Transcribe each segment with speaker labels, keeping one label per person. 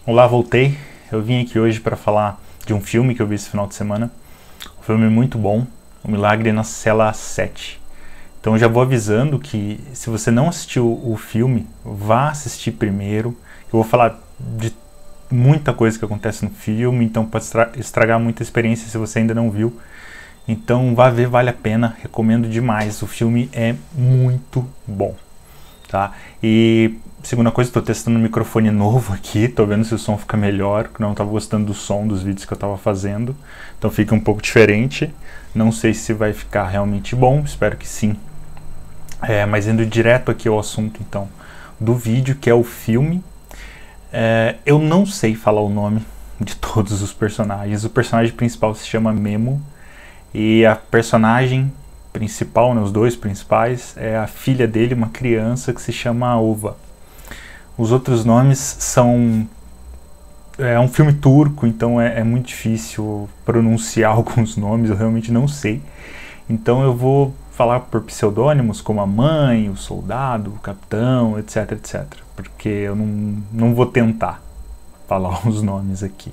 Speaker 1: Olá, voltei. Eu vim aqui hoje para falar de um filme que eu vi esse final de semana. Um filme muito bom, O Milagre na Cela 7. Então já vou avisando que se você não assistiu o filme, vá assistir primeiro. Eu vou falar de muita coisa que acontece no filme, então pode estragar muita experiência se você ainda não viu. Então vá ver, vale a pena, recomendo demais. O filme é muito bom, tá? E segunda coisa, estou testando um microfone novo aqui, estou vendo se o som fica melhor, porque não estava gostando do som dos vídeos que eu estava fazendo, então fica um pouco diferente. Não sei se vai ficar realmente bom, espero que sim. Mas indo direto aqui ao assunto, então, do vídeo, que é o filme. Eu não sei falar o nome de todos os personagens. O personagem principal se chama Memo, e a personagem principal, né, os dois principais, é a filha dele, uma criança que se chama Ova. Os outros nomes são... É um filme turco, então é muito difícil pronunciar alguns nomes, eu realmente não sei. Então eu vou falar por pseudônimos como a mãe, o soldado, o capitão, etc, etc. Porque eu não vou tentar falar os nomes aqui.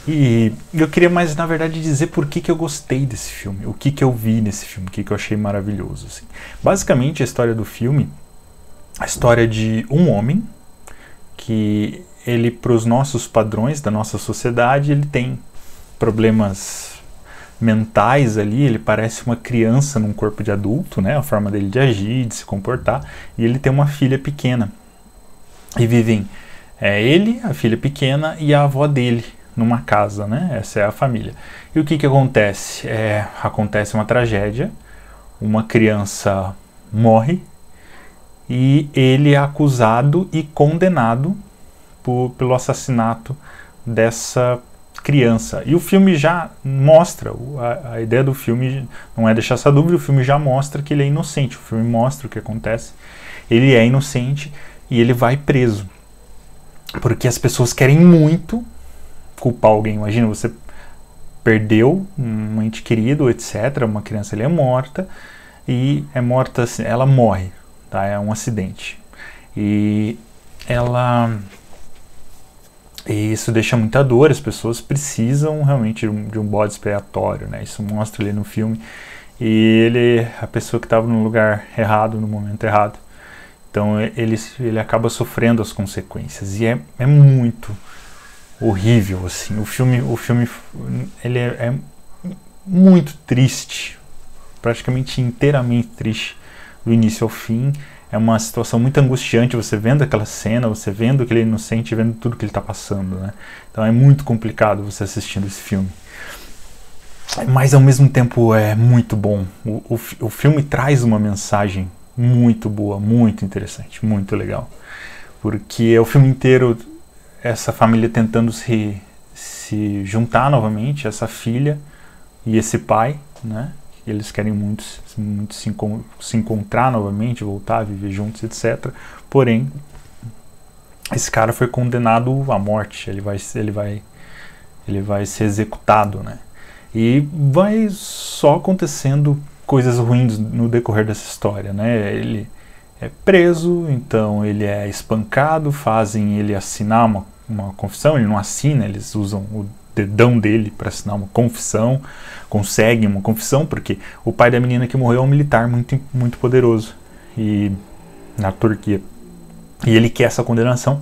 Speaker 1: E eu queria mais, na verdade, dizer por que eu gostei desse filme, o que eu vi nesse filme, o que eu achei maravilhoso. Assim. Basicamente, a história do filme, a história de um homem que ele, para os nossos padrões da nossa sociedade, ele tem problemas mentais ali, ele parece uma criança num corpo de adulto, né, a forma dele de agir, de se comportar, e ele tem uma filha pequena. E vivem ele, a filha pequena e a avó dele numa casa, né? Essa é a família. E o que acontece? Acontece uma tragédia, uma criança morre e ele é acusado e condenado pelo assassinato dessa criança. E o filme já mostra, a ideia do filme não é deixar essa dúvida, o filme já mostra que ele é inocente, o filme mostra o que acontece, ele é inocente e ele vai preso. Porque as pessoas querem muito culpar alguém. Imagina, você perdeu um ente querido, etc. Uma criança ali é morta, e é morta assim, ela morre, tá? É um acidente. E isso deixa muita dor, as pessoas precisam realmente de um bode expiatório, né? Isso mostra ali no filme. E a pessoa que estava no lugar errado, no momento errado. Então ele acaba sofrendo as consequências. E é muito horrível, assim. O filme ele é muito triste, praticamente inteiramente triste, do início ao fim. É uma situação muito angustiante, você vendo aquela cena, você vendo que ele é inocente, vendo tudo que ele está passando, né? Então é muito complicado você assistindo esse filme. Mas ao mesmo tempo é muito bom. O filme traz uma mensagem muito boa, muito interessante, muito legal. Porque é o filme inteiro essa família tentando se juntar novamente, essa filha e esse pai, né? Eles querem muito se encontrar novamente, voltar a viver juntos, etc. Porém, esse cara foi condenado à morte, ele vai ser executado, né? E vai só acontecendo coisas ruins no decorrer dessa história, né? Ele é preso, então ele é espancado, fazem ele assinar uma confissão, ele não assina, eles usam o dedão dele para assinar uma confissão, conseguem uma confissão, porque o pai da menina que morreu é um militar muito, muito poderoso na Turquia. E ele quer essa condenação,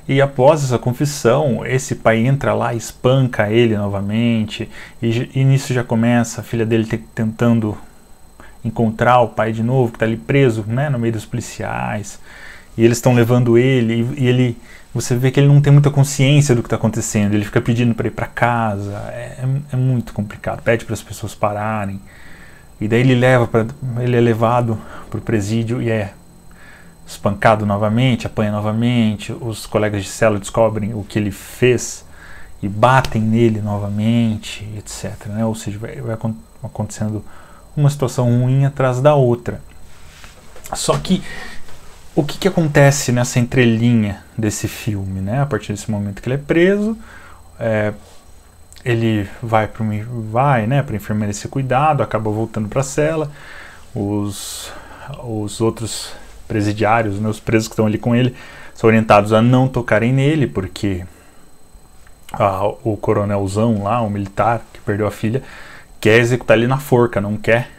Speaker 1: e após essa confissão, esse pai entra lá, espanca ele novamente, e nisso já começa a filha dele tentando encontrar o pai de novo, que está ali preso, né, no meio dos policiais, e eles estão levando ele, e você vê que ele não tem muita consciência do que está acontecendo, ele fica pedindo para ir para casa, é muito complicado, pede para as pessoas pararem, e daí ele é levado para o presídio e é espancado novamente, apanha novamente, os colegas de cela descobrem o que ele fez e batem nele novamente, etc, né? Ou seja, vai acontecendo uma situação ruim atrás da outra. Só que o que acontece nessa entrelinha desse filme, né? A partir desse momento que ele é preso, ele vai para a enfermeira ser cuidado, acaba voltando para a cela, os outros presidiários, né, os presos que estão ali com ele, são orientados a não tocarem nele, porque o coronelzão lá, o militar que perdeu a filha, quer executar ele na forca, não quer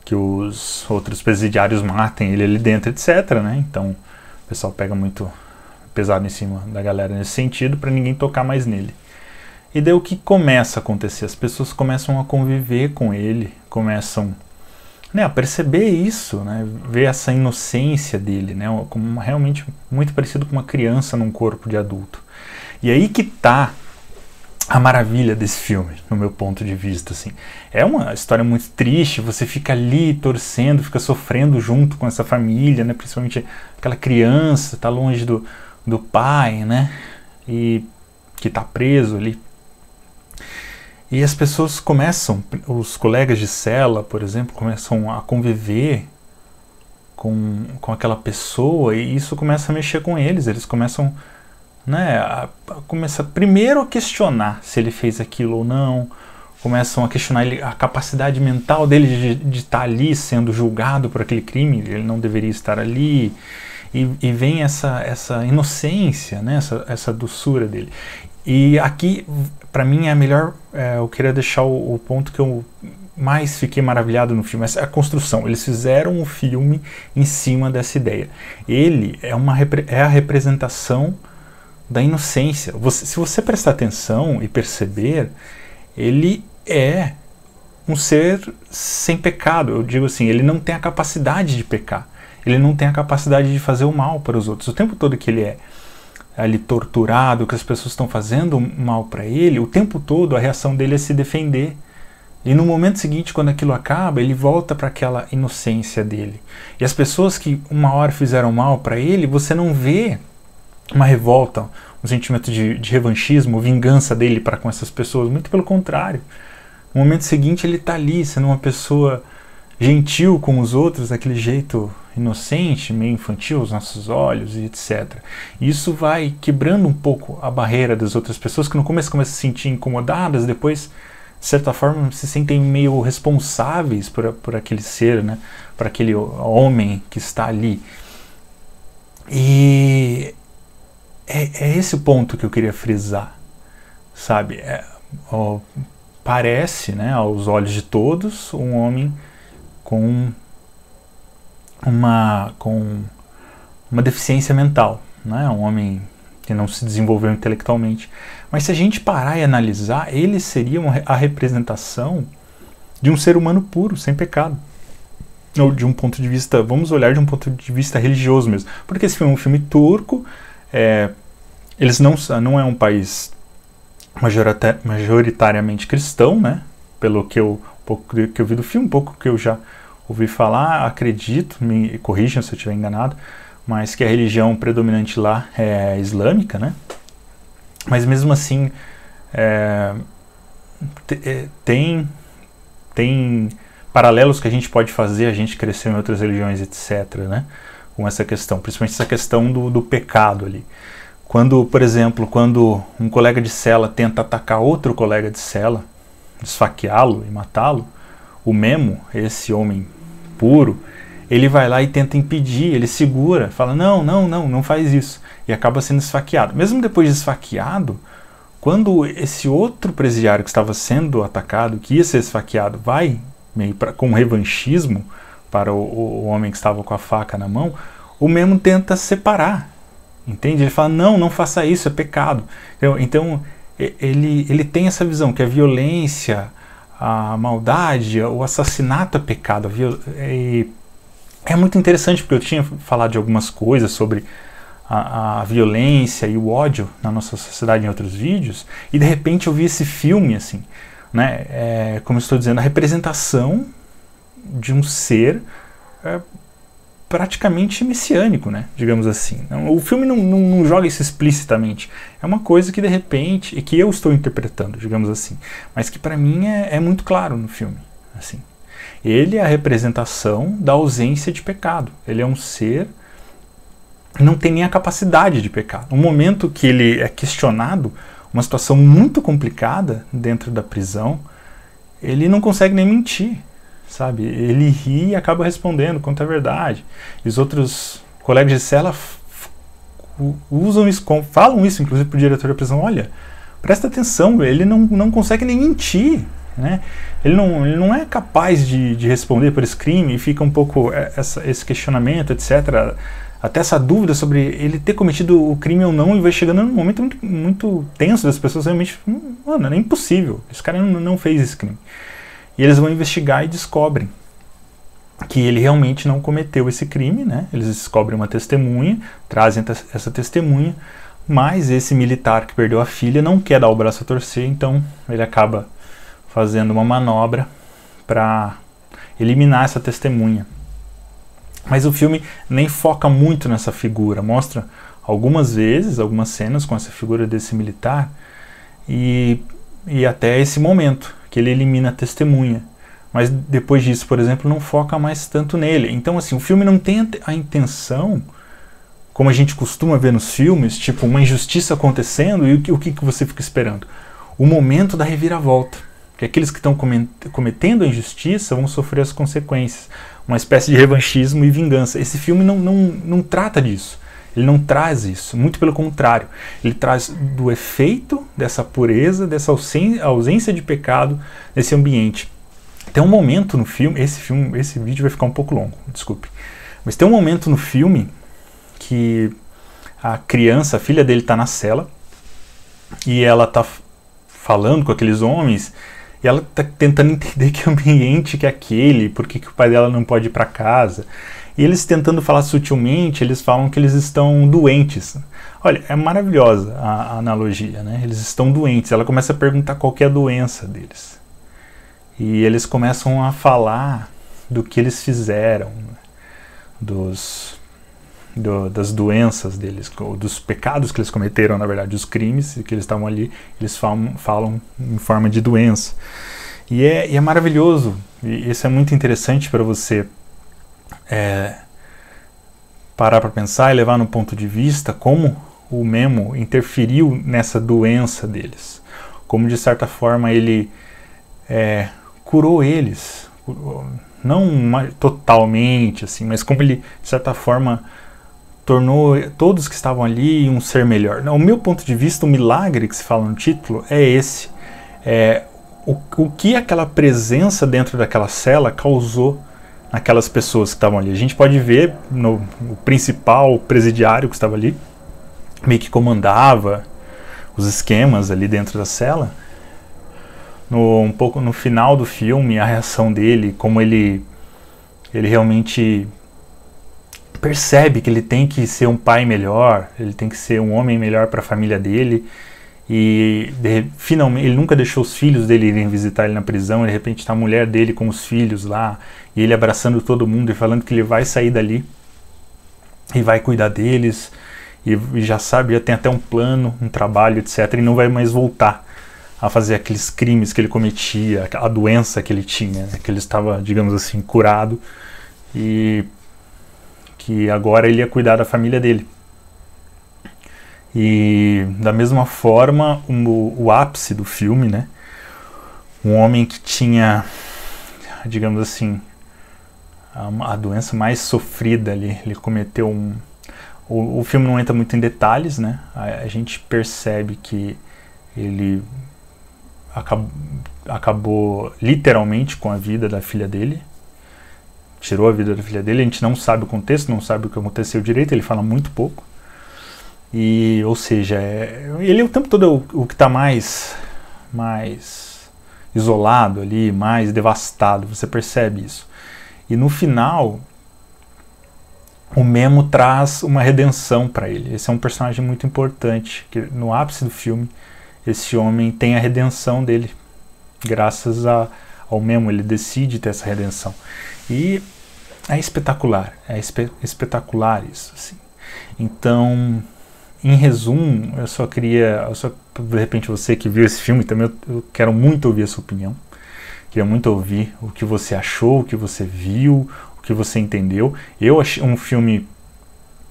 Speaker 1: que os outros presidiários matem ele ali dentro, etc, né? Então o pessoal pega muito pesado em cima da galera nesse sentido, para ninguém tocar mais nele. E daí o que começa a acontecer? As pessoas começam a conviver com ele, começam, né, a perceber isso, né, ver essa inocência dele, né, como realmente muito parecido com uma criança num corpo de adulto. E aí que tá a maravilha desse filme, no meu ponto de vista, assim. É uma história muito triste, você fica ali torcendo, fica sofrendo junto com essa família, né, principalmente aquela criança, tá longe do pai, né, e que tá preso ali. E as pessoas começam, os colegas de cela, por exemplo, começam a conviver com aquela pessoa, e isso começa a mexer com eles começam, né, a começar primeiro a questionar se ele fez aquilo ou não, começam a questionar a capacidade mental dele de estar ali sendo julgado por aquele crime, ele não deveria estar ali, e vem essa inocência, né, essa doçura dele. E aqui, para mim, é a melhor, eu queria deixar o ponto que eu mais fiquei maravilhado no filme, essa é a construção. Eles fizeram o filme em cima dessa ideia. Ele é a representação da inocência. Se você prestar atenção e perceber, ele é um ser sem pecado. Eu digo assim, ele não tem a capacidade de pecar. Ele não tem a capacidade de fazer o mal para os outros. O tempo todo que ele é ali torturado, que as pessoas estão fazendo mal para ele, o tempo todo a reação dele é se defender. E no momento seguinte, quando aquilo acaba, ele volta para aquela inocência dele. E as pessoas que uma hora fizeram mal para ele, você não vê uma revolta, um sentimento de revanchismo, vingança dele para com essas pessoas. Muito pelo contrário. No momento seguinte, ele está ali, sendo uma pessoa gentil com os outros, daquele jeito inocente, meio infantil aos nossos olhos e etc. E isso vai quebrando um pouco a barreira das outras pessoas, que no começo começam a se sentir incomodadas, depois, de certa forma, se sentem meio responsáveis por aquele ser, né? Por aquele homem que está ali. E é esse o ponto que eu queria frisar, sabe? Parece, né, aos olhos de todos, um homem com uma deficiência mental, né? Um homem que não se desenvolveu intelectualmente. Mas se a gente parar e analisar, ele seria a representação de um ser humano puro, sem pecado. Ou de um ponto de vista, vamos olhar de um ponto de vista religioso mesmo. Porque esse filme é um filme turco, eles não é um país majoritariamente cristão, né? Pelo que pouco que eu vi do filme, um pouco que eu já ouvi falar, acredito, me corrijam se eu estiver enganado, mas que a religião predominante lá é islâmica, né? Mas mesmo assim, tem paralelos que a gente pode fazer, a gente cresceu em outras religiões, etc., né? Com essa questão, principalmente essa questão do pecado ali. Quando, por exemplo, quando um colega de cela tenta atacar outro colega de cela, esfaqueá-lo e matá-lo, o Memo, esse homem puro, ele vai lá e tenta impedir, ele segura, fala, não faz isso, e acaba sendo esfaqueado. Mesmo depois de esfaqueado, quando esse outro presidiário que estava sendo atacado, que ia ser esfaqueado, vai meio com revanchismo para o homem que estava com a faca na mão, o Memo tenta separar, entende? Ele fala, não faça isso, é pecado. Então ele tem essa visão, que a violência, a maldade, o assassinato é pecado. É muito interessante, porque eu tinha falado de algumas coisas sobre a violência e o ódio na nossa sociedade em outros vídeos, e de repente eu vi esse filme, assim, né? Como eu estou dizendo, a representação de um ser praticamente messiânico, né? Digamos assim. O filme não joga isso explicitamente. É uma coisa que de repente, e que eu estou interpretando, digamos assim, mas que para mim é muito claro no filme. Assim. Ele é a representação da ausência de pecado. Ele é um ser que não tem nem a capacidade de pecar. No momento que ele é questionado, uma situação muito complicada dentro da prisão, ele não consegue nem mentir. Sabe? Ele ri e acaba respondendo, conta a verdade. E os outros colegas de cela usam isso, falam isso inclusive pro diretor da prisão, olha, presta atenção, ele não consegue nem mentir, né? Ele não é capaz de responder por esse crime, e fica um pouco esse questionamento, etc., até essa dúvida sobre ele ter cometido o crime ou não, e vai chegando num momento muito, muito tenso das pessoas realmente, mano, é impossível, esse cara não fez esse crime. E eles vão investigar e descobrem que ele realmente não cometeu esse crime, né? Eles descobrem uma testemunha, trazem essa testemunha, mas esse militar que perdeu a filha não quer dar o braço a torcer, então ele acaba fazendo uma manobra para eliminar essa testemunha. Mas o filme nem foca muito nessa figura, mostra algumas vezes, algumas cenas com essa figura desse militar, e até esse momento, que ele elimina a testemunha. Mas depois disso, por exemplo, não foca mais tanto nele. Então, assim, o filme não tem a intenção, como a gente costuma ver nos filmes, tipo, uma injustiça acontecendo, e o que você fica esperando? O momento da reviravolta. Que aqueles que estão cometendo a injustiça vão sofrer as consequências. Uma espécie de revanchismo e vingança. Esse filme não trata disso. Ele não traz isso. Muito pelo contrário. Ele traz do efeito dessa pureza, dessa ausência de pecado nesse ambiente. Tem um momento no filme, esse vídeo vai ficar um pouco longo, desculpe. Mas tem um momento no filme que a criança, a filha dele, está na cela e ela está falando com aqueles homens. E ela está tentando entender que ambiente que é aquele, por que o pai dela não pode ir para casa. E eles tentando falar sutilmente, eles falam que eles estão doentes. Olha, é maravilhosa a analogia, né? Eles estão doentes. Ela começa a perguntar qual que é a doença deles. E eles começam a falar do que eles fizeram, das doenças deles, dos pecados que eles cometeram, na verdade, os crimes que eles estavam ali, eles falam em forma de doença. E é maravilhoso, e isso é muito interessante para você parar para pensar e levar no ponto de vista como o Memo interferiu nessa doença deles. Como, de certa forma, ele curou eles, não totalmente, assim, mas como ele, de certa forma, tornou todos que estavam ali um ser melhor. No meu ponto de vista, o milagre que se fala no título é esse. O que aquela presença dentro daquela cela causou naquelas pessoas que estavam ali. A gente pode ver o principal presidiário que estava ali, meio que comandava os esquemas ali dentro da cela. Um pouco no final do filme, a reação dele, como ele realmente percebe que ele tem que ser um pai melhor, ele tem que ser um homem melhor para a família dele, e finalmente ele nunca deixou os filhos dele irem visitar ele na prisão, e de repente está a mulher dele com os filhos lá, e ele abraçando todo mundo e falando que ele vai sair dali e vai cuidar deles, e já sabe, já tem até um plano, um trabalho, etc, e não vai mais voltar a fazer aqueles crimes que ele cometia, a doença que ele tinha, né, que ele estava, digamos assim, curado, e que agora ele ia cuidar da família dele. E da mesma forma, o ápice do filme, né? Um homem que tinha, digamos assim, a doença mais sofrida ali, ele cometeu o filme não entra muito em detalhes, né? A gente percebe que ele acabou literalmente com a vida da filha dele, tirou a vida da filha dele. A gente não sabe o contexto, não sabe o que aconteceu direito, ele fala muito pouco. E, ou seja, ele o tempo todo o que está mais isolado ali, mais devastado, você percebe isso. E no final, o Memo traz uma redenção para ele. Esse é um personagem muito importante, que no ápice do filme, esse homem tem a redenção dele, graças ao Memo, ele decide ter essa redenção. E é espetacular espetacular isso, assim. Então, em resumo, de repente você que viu esse filme também, eu quero muito ouvir a sua opinião, queria muito ouvir o que você achou, o que você viu, o que você entendeu. Eu achei um filme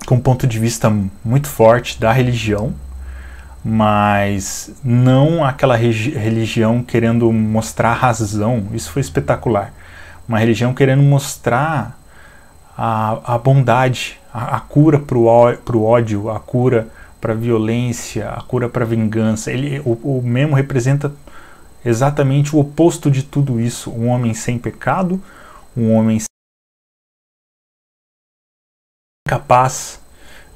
Speaker 1: com um ponto de vista muito forte da religião, mas não aquela religião querendo mostrar razão. Isso foi espetacular. Uma religião querendo mostrar a bondade, a cura para o ódio, a cura para a violência, a cura para a vingança. O Memo representa exatamente o oposto de tudo isso. Um homem sem pecado, um homem capaz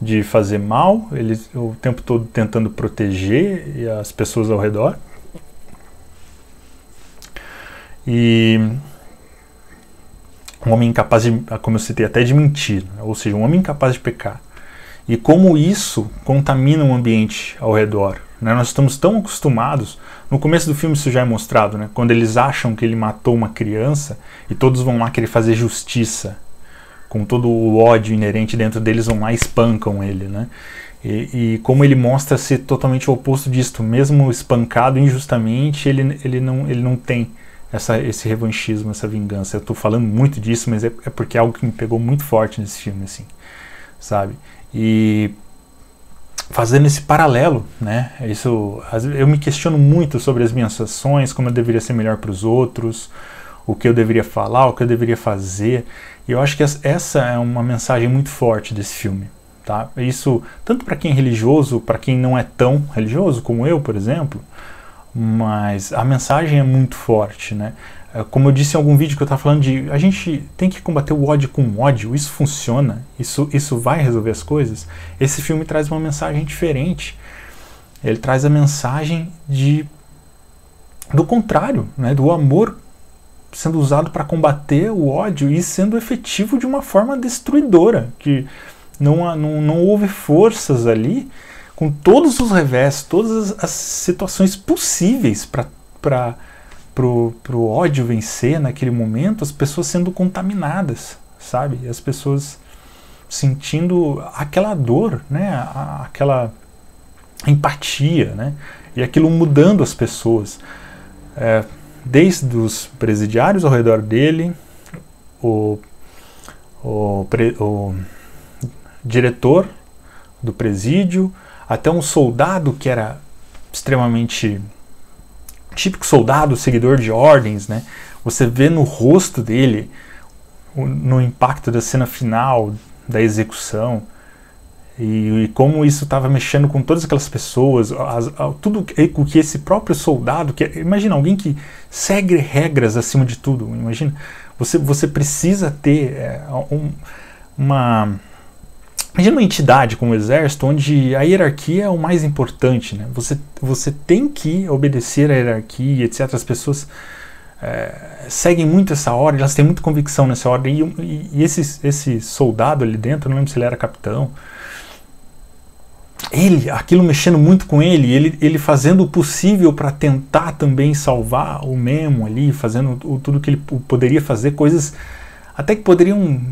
Speaker 1: de fazer mal, ele o tempo todo tentando proteger as pessoas ao redor. E um homem incapaz de, como eu citei, até de mentir, ou seja, um homem incapaz de pecar. E como isso contamina o ambiente ao redor. Né? Nós estamos tão acostumados, no começo do filme isso já é mostrado, né? Quando eles acham que ele matou uma criança e todos vão lá querer fazer justiça, com todo o ódio inerente dentro deles, vão lá e espancam ele, né? E como ele mostra ser totalmente o oposto disto, mesmo espancado injustamente, ele não tem esse revanchismo, essa vingança. Eu estou falando muito disso, mas é porque é algo que me pegou muito forte nesse filme, assim, sabe? E fazendo esse paralelo, né? Isso, eu me questiono muito sobre as minhas ações, como eu deveria ser melhor para os outros, o que eu deveria falar, o que eu deveria fazer. E eu acho que essa é uma mensagem muito forte desse filme, tá? Isso tanto para quem é religioso, para quem não é tão religioso como eu, por exemplo, mas a mensagem é muito forte, né? Como eu disse em algum vídeo que eu estava falando de a gente tem que combater o ódio com ódio, isso funciona, isso vai resolver as coisas. Esse filme traz uma mensagem diferente. Ele traz a mensagem do contrário, né? Do amor sendo usado para combater o ódio e sendo efetivo de uma forma destruidora, que não houve forças ali, com todos os revés, todas as situações possíveis para o ódio vencer naquele momento, as pessoas sendo contaminadas, sabe? As pessoas sentindo aquela dor, né? Aquela empatia, né? E aquilo mudando as pessoas. Desde os presidiários ao redor dele, o diretor do presídio, até um soldado que era extremamente típico soldado, seguidor de ordens, né? Você vê no rosto dele, no impacto da cena final, da execução, e como isso estava mexendo com todas aquelas pessoas, tudo o que esse próprio soldado, imagina alguém que segue regras acima de tudo, imagina, você precisa ter imagina uma entidade como o exército, onde a hierarquia é o mais importante, né? Você tem que obedecer à hierarquia, etc. As pessoas seguem muito essa ordem, elas têm muita convicção nessa ordem, e esse soldado ali dentro, não lembro se ele era capitão, aquilo mexendo muito com ele fazendo o possível para tentar também salvar o Memo ali, fazendo tudo que ele poderia fazer, coisas até que poderiam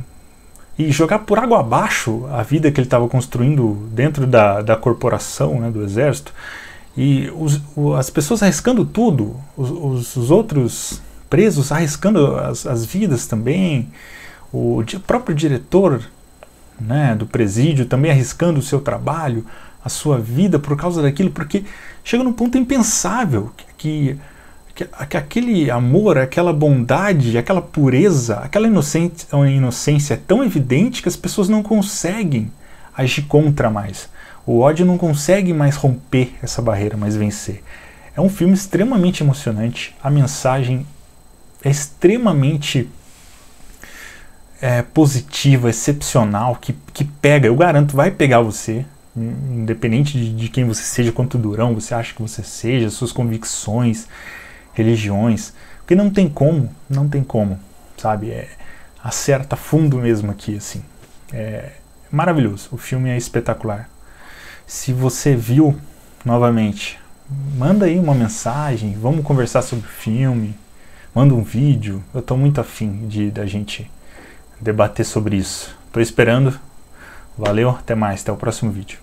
Speaker 1: e jogar por água abaixo a vida que ele estava construindo dentro da corporação, né, do exército, e as pessoas arriscando tudo, os outros presos arriscando as vidas também, o próprio diretor, né, do presídio também arriscando o seu trabalho, a sua vida por causa daquilo, porque chega num ponto impensável que aquele amor, aquela bondade, aquela pureza, aquela inocência é tão evidente que as pessoas não conseguem agir contra mais. O ódio não consegue mais romper essa barreira, mais vencer. É um filme extremamente emocionante, a mensagem é extremamente positiva, excepcional, que pega, eu garanto, vai pegar você, independente de quem você seja, quanto durão você acha que você seja, suas convicções, religiões, porque não tem como, sabe, acerta fundo mesmo aqui, assim, é maravilhoso, o filme é espetacular. Se você viu, novamente, manda aí uma mensagem, vamos conversar sobre o filme, manda um vídeo, eu estou muito afim da gente debater sobre isso, estou esperando, valeu, até mais, até o próximo vídeo.